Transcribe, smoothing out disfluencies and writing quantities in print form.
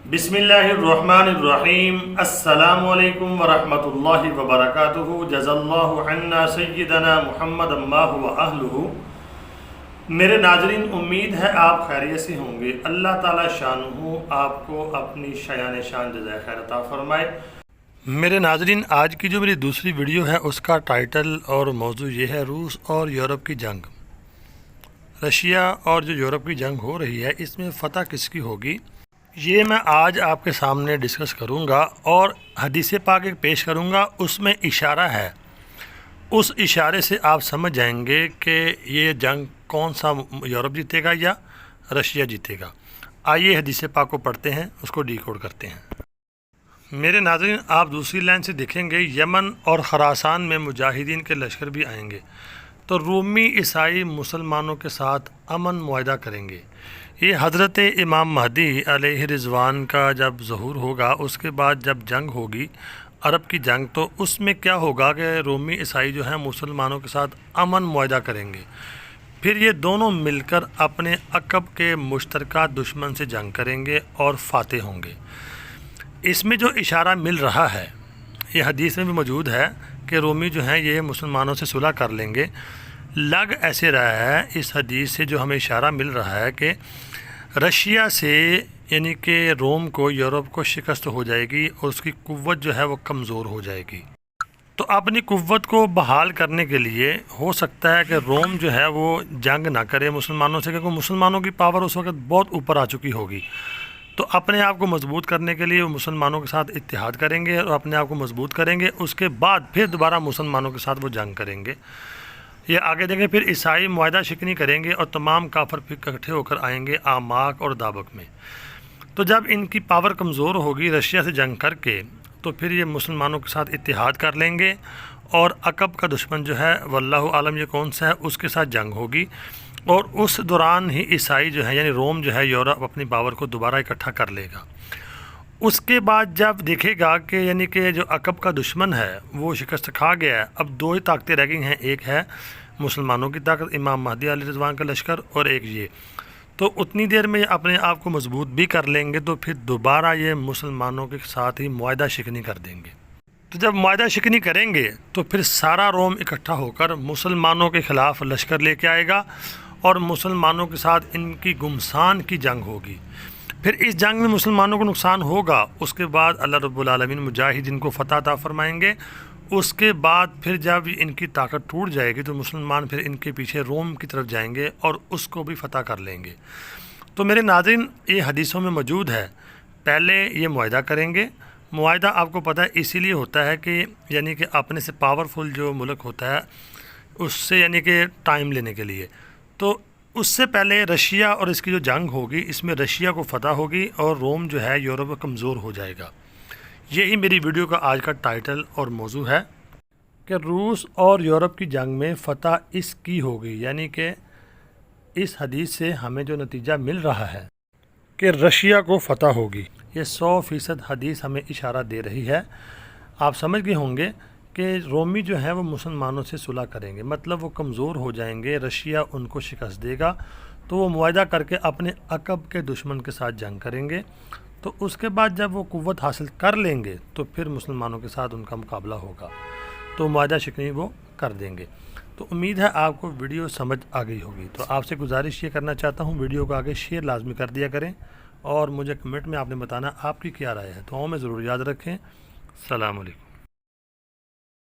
बिस्मिल्लाहिर्रहमानिर्रहीम। अस्सलामु अलैकुम वरहमतुल्लाहि वबरकातुहू। जज़ल्लाहु अन्ना सय्यदना मुहम्मद अम्मा हुवा अहलुहू। मेरे नाज़रीन, उम्मीद है आप खैरियत से होंगे। अल्लाह ताला शानुहु आपको अपनी शायान शान जज़ाए खैर अता फरमाए। मेरे नाज़रीन, आज की जो मेरी दूसरी वीडियो है उसका टाइटल और मौजू ये है, रूस और यूरोप की जंग। रशिया और जो यूरोप की जंग हो रही है, इसमें फ़तह किसकी होगी, ये मैं आज आपके सामने डिस्कस करूंगा और हदीस पाक एक पेश करूंगा। उसमें इशारा है, उस इशारे से आप समझ जाएंगे कि ये जंग कौन सा यूरोप जीतेगा या रशिया जीतेगा। आइए हदीस पाक को पढ़ते हैं, उसको डिकोड करते हैं। मेरे नाज़रीन, आप दूसरी लाइन से देखेंगे यमन और खरासान में मुजाहिदीन के लश्कर भी आएंगे, तो रूमी ईसाई मुसलमानों के साथ अमन मुआहदा करेंगे। ये हज़रत इमाम महदी अलैहि रिज़वान का जब ज़हूर होगा, उसके बाद जब जंग होगी अरब की जंग, तो उसमें क्या होगा कि रूमी ईसाई जो हैं मुसलमानों के साथ अमन मुआहदा करेंगे। फिर ये दोनों मिलकर अपने अकब के मुश्तरका दुश्मन से जंग करेंगे और फातेह होंगे। इसमें जो इशारा मिल रहा है, ये हदीस में भी मौजूद है कि रोमी जो हैं ये मुसलमानों से सुलह कर लेंगे। लग ऐसे रहा है इस हदीस से, जो हमें इशारा मिल रहा है कि रशिया से यानी कि रोम को, यूरोप को शिकस्त हो जाएगी और उसकी कुव्वत जो है वो कमज़ोर हो जाएगी। तो अपनी कुव्वत को बहाल करने के लिए हो सकता है कि रोम जो है वो जंग ना करे मुसलमानों से, क्योंकि मुसलमानों की पावर उस वक्त बहुत ऊपर आ चुकी होगी। तो अपने आप को मजबूत करने के लिए वो मुसलमानों के साथ इत्तेहाद करेंगे और अपने आप को मजबूत करेंगे। उसके बाद फिर दोबारा मुसलमानों के साथ वो जंग करेंगे। ये आगे देखें, फिर ईसाई मुआहदा शिकनी करेंगे और तमाम काफर फिर इकट्ठे होकर आएंगे आमाक और दाबक में। तो जब इनकी पावर कमज़ोर होगी रशिया से जंग करके, तो फिर ये मुसलमानों के साथ इत्तेहाद कर लेंगे और अकब का दुश्मन जो है वल्लाहु आलम ये कौन सा है, उसके साथ जंग होगी। और उस दौरान ही ईसाई जो है यानी रोम जो है यूरोप अपनी पावर को दोबारा इकट्ठा कर लेगा। उसके बाद जब देखेगा कि यानी कि जो अकब का दुश्मन है वो शिकस्त खा गया है, अब दो ही ताकतें रह गई हैं, एक है मुसलमानों की ताकत इमाम महदी अलैहि रिज़वान का लश्कर और एक ये। तो उतनी देर में अपने आप को मजबूत भी कर लेंगे, तो फिर दोबारा ये मुसलमानों के साथ ही मुआहदा शिकनी कर देंगे। तो जब मुआहदा शिकनी करेंगे तो फिर सारा रोम इकट्ठा होकर मुसलमानों के ख़िलाफ़ लश्कर लेके आएगा और मुसलमानों के साथ इनकी गुमसान की जंग होगी। फिर इस जंग में मुसलमानों को नुकसान होगा। उसके बाद अल्लाह रब्बुल आलमीन मुजाहिदीन को फ़तह अता फरमाएंगे। उसके बाद फिर जब इनकी ताकत टूट जाएगी तो मुसलमान फिर इनके पीछे रोम की तरफ जाएंगे और उसको भी फ़तह कर लेंगे। तो मेरे नाज़रीन, ये हदीसों में मौजूद है। पहले ये मुआहदा करेंगे। मुआहदा आपको पता है इसीलिए होता है कि यानी कि अपने से पावरफुल जो मुल्क होता है उससे यानी कि टाइम लेने के लिए। तो उससे पहले रशिया और इसकी जो जंग होगी, इसमें रशिया को फ़तह होगी और रोम जो है यूरोप में कमज़ोर हो जाएगा। यही मेरी वीडियो का आज का टाइटल और मौजू है कि रूस और यूरोप की जंग में फ़तह इसकी होगी। यानी कि इस हदीस से हमें जो नतीजा मिल रहा है कि रशिया को फ़तह होगी, ये 100% हदीस हमें इशारा दे रही है। आप समझ गए होंगे कि रोमी जो है वो मुसलमानों से सुलह करेंगे, मतलब वो कमज़ोर हो जाएंगे, रशिया उनको शिकस्त देगा, तो वो मुआहदा करके अपने अकब के दुश्मन के साथ जंग करेंगे। तो उसके बाद जब वो कुव्वत हासिल कर लेंगे तो फिर मुसलमानों के साथ उनका मुकाबला होगा, तो मुआहदा शिकनी वो कर देंगे। तो उम्मीद है आपको वीडियो समझ आ गई होगी। तो आपसे गुजारिश ये करना चाहता हूँ, वीडियो को आगे शेयर लाजमी कर दिया करें और मुझे कमेंट में आपने बताना आपकी क्या राय है। तो में ज़रूर याद रखें। अस्सलाम वालेकुम।